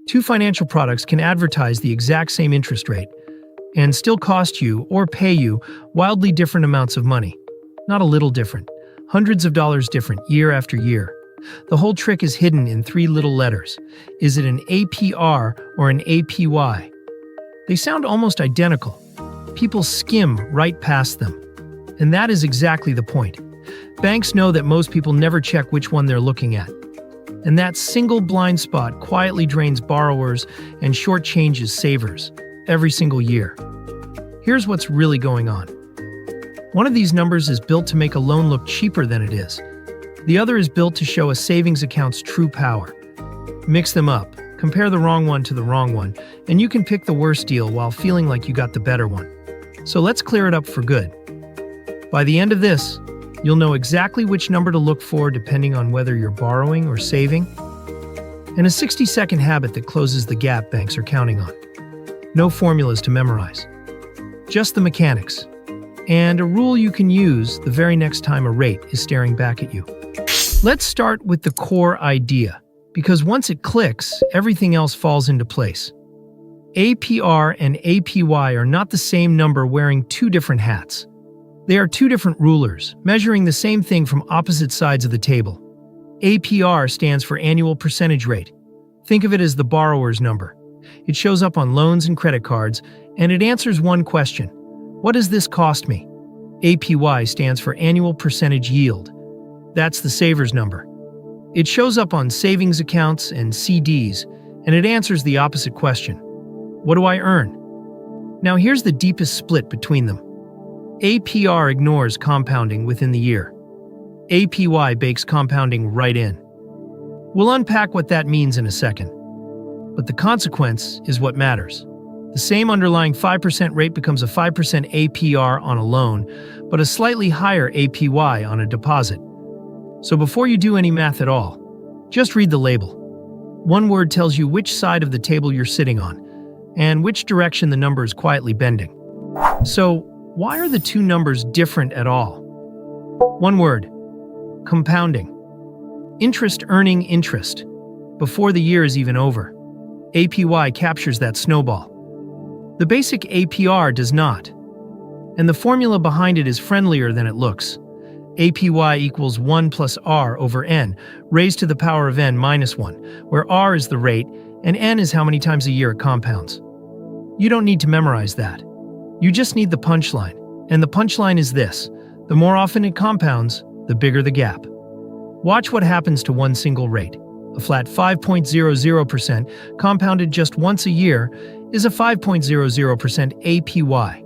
Two financial products can advertise the exact same interest rate and still cost you or pay you wildly different amounts of money. Not a little different. Hundreds of dollars different year after year. The whole trick is hidden in three little letters. Is it an APR or an APY? They sound almost identical. People skim right past them. And that is exactly the point. Banks know that most people never check which one they're looking at. And that single blind spot quietly drains borrowers and shortchanges savers every single year. Here's what's really going on. One of these numbers is built to make a loan look cheaper than it is. The other is built to show a savings account's true power. Mix them up, compare the wrong one to the wrong one, and you can pick the worst deal while feeling like you got the better one. So let's clear it up for good. By the end of this, you'll know exactly which number to look for depending on whether you're borrowing or saving. And a 60-second habit that closes the gap banks are counting on. No formulas to memorize. Just the mechanics. And a rule you can use the very next time a rate is staring back at you. Let's start with the core idea, because once it clicks, everything else falls into place. APR and APY are not the same number wearing two different hats. They are two different rulers, measuring the same thing from opposite sides of the table. APR stands for annual percentage rate. Think of it as the borrower's number. It shows up on loans and credit cards, and it answers one question. What does this cost me? APY stands for annual percentage yield. That's the saver's number. It shows up on savings accounts and CDs, and it answers the opposite question. What do I earn? Now here's the deepest split between them. APR ignores compounding within the year. APY bakes compounding right in. We'll unpack what that means in a second. But the consequence is what matters. The same underlying 5% rate becomes a 5% APR on a loan, but a slightly higher APY on a deposit. So before you do any math at all, just read the label. One word tells you which side of the table you're sitting on, and which direction the number is quietly bending. So, why are the two numbers different at all? One word: compounding. Interest earning interest, before the year is even over. APY captures that snowball. The basic APR does not. And the formula behind it is friendlier than it looks. APY equals 1 plus R over N, raised to the power of N minus 1, where R is the rate and N is how many times a year it compounds. You don't need to memorize that. You just need the punchline. And the punchline is this: the more often it compounds, the bigger the gap. Watch what happens to one single rate. A flat 5.00% compounded just once a year is a 5.00% APY.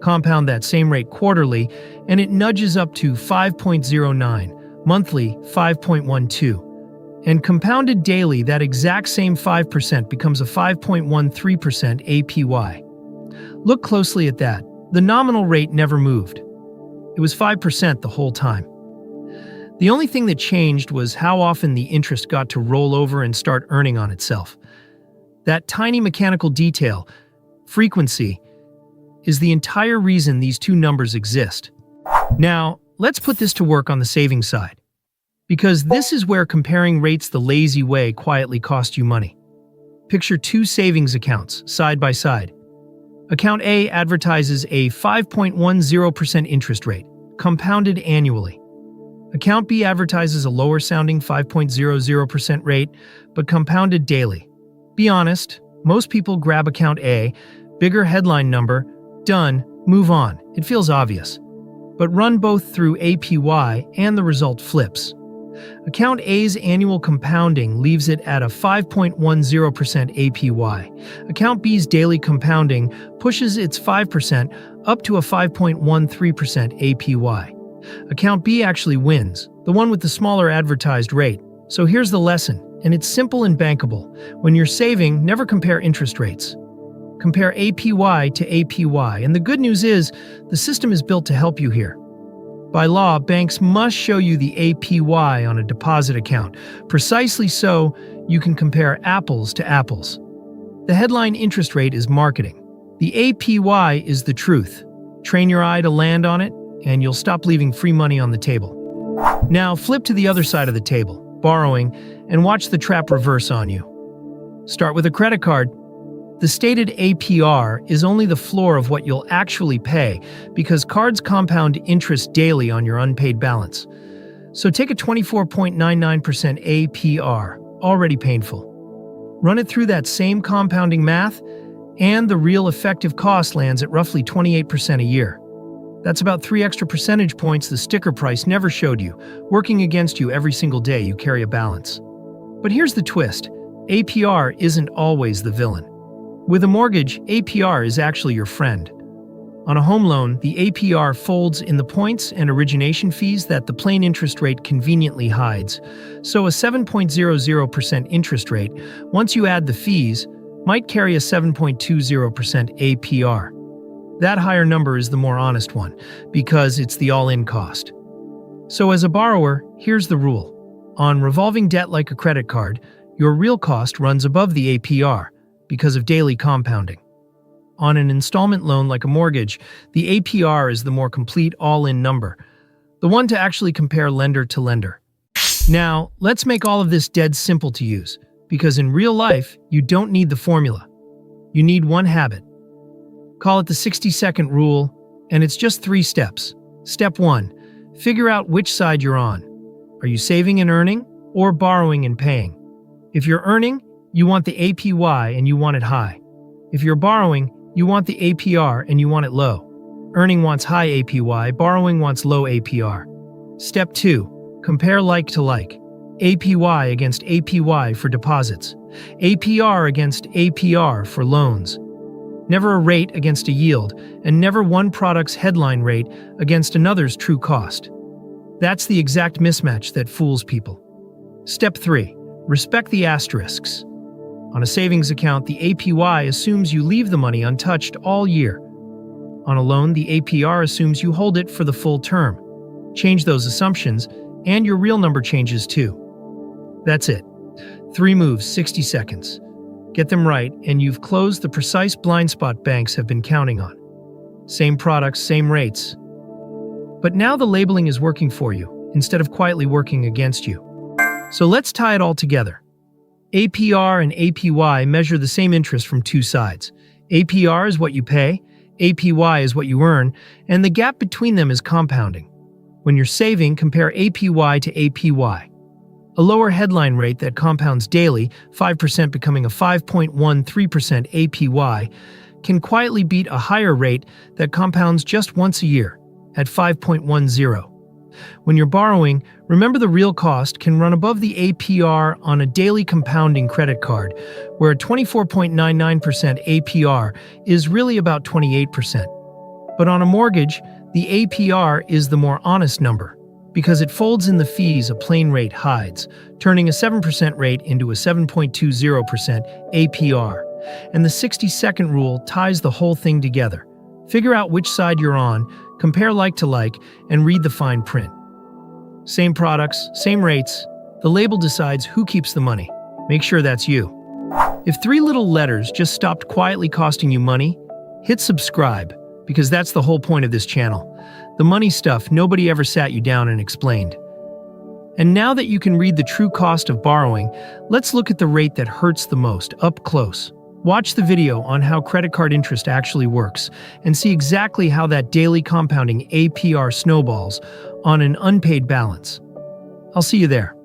Compound that same rate quarterly, and it nudges up to 5.09, monthly 5.12. And compounded daily, that exact same 5% becomes a 5.13% APY. Look closely at that. The nominal rate never moved. It was 5% the whole time. The only thing that changed was how often the interest got to roll over and start earning on itself. That tiny mechanical detail, frequency, is the entire reason these two numbers exist. Now, let's put this to work on the savings side. Because this is where comparing rates the lazy way quietly costs you money. Picture two savings accounts, side by side. Account A advertises a 5.10% interest rate, compounded annually. Account B advertises a lower-sounding 5.00% rate, but compounded daily. Be honest, most people grab account A, bigger headline number, done, move on. It feels obvious. But run both through APY and the result flips. Account A's annual compounding leaves it at a 5.10% APY. Account B's daily compounding pushes its 5% up to a 5.13% APY. Account B actually wins, the one with the smaller advertised rate. So here's the lesson, and it's simple and bankable. When you're saving, never compare interest rates. Compare APY to APY, and the good news is, the system is built to help you here. By law, banks must show you the APY on a deposit account, precisely so you can compare apples to apples. The headline interest rate is marketing. The APY is the truth. Train your eye to land on it, and you'll stop leaving free money on the table. Now flip to the other side of the table, borrowing, and watch the trap reverse on you. Start with a credit card. The stated APR is only the floor of what you'll actually pay because cards compound interest daily on your unpaid balance. So take a 24.99% APR, already painful. Run it through that same compounding math, and the real effective cost lands at roughly 28% a year. That's about 3 extra percentage points the sticker price never showed you, working against you every single day you carry a balance. But here's the twist. APR isn't always the villain. With a mortgage, APR is actually your friend. On a home loan, the APR folds in the points and origination fees that the plain interest rate conveniently hides. So a 7.00% interest rate, once you add the fees, might carry a 7.20% APR. That higher number is the more honest one, because it's the all-in cost. So as a borrower, here's the rule. On revolving debt like a credit card, your real cost runs above the APR because of daily compounding. On an installment loan like a mortgage, the APR is the more complete all-in number, the one to actually compare lender to lender. Now, let's make all of this dead simple to use, because in real life, you don't need the formula. You need one habit. Call it the 60-second rule, and it's just 3 steps. Step 1. Figure out which side you're on. Are you saving and earning, or borrowing and paying? If you're earning, you want the APY and you want it high. If you're borrowing, you want the APR and you want it low. Earning wants high APY, borrowing wants low APR. Step 2. Compare like to like. APY against APY for deposits. APR against APR for loans. Never a rate against a yield, and never one product's headline rate against another's true cost. That's the exact mismatch that fools people. Step 3. Respect the asterisks. On a savings account, the APY assumes you leave the money untouched all year. On a loan, the APR assumes you hold it for the full term. Change those assumptions, and your real number changes too. That's it. 3 moves, 60 seconds. Get them right, and you've closed the precise blind spot banks have been counting on. Same products, same rates. But now the labeling is working for you, instead of quietly working against you. So let's tie it all together. APR and APY measure the same interest from 2 sides. APR is what you pay, APY is what you earn, and the gap between them is compounding. When you're saving, compare APY to APY. A lower headline rate that compounds daily, 5% becoming a 5.13% APY, can quietly beat a higher rate that compounds just once a year, at 5.10. When you're borrowing, remember the real cost can run above the APR on a daily compounding credit card, where a 24.99% APR is really about 28%. But on a mortgage, the APR is the more honest number, because it folds in the fees a plain rate hides, turning a 7% rate into a 7.20% APR. And the 60-second rule ties the whole thing together. Figure out which side you're on, compare like to like, and read the fine print. Same products, same rates. The label decides who keeps the money. Make sure that's you. If 3 little letters just stopped quietly costing you money, hit subscribe, because that's the whole point of this channel. The money stuff nobody ever sat you down and explained. And now that you can read the true cost of borrowing, let's look at the rate that hurts the most, up close. Watch the video on how credit card interest actually works and see exactly how that daily compounding APR snowballs on an unpaid balance. I'll see you there.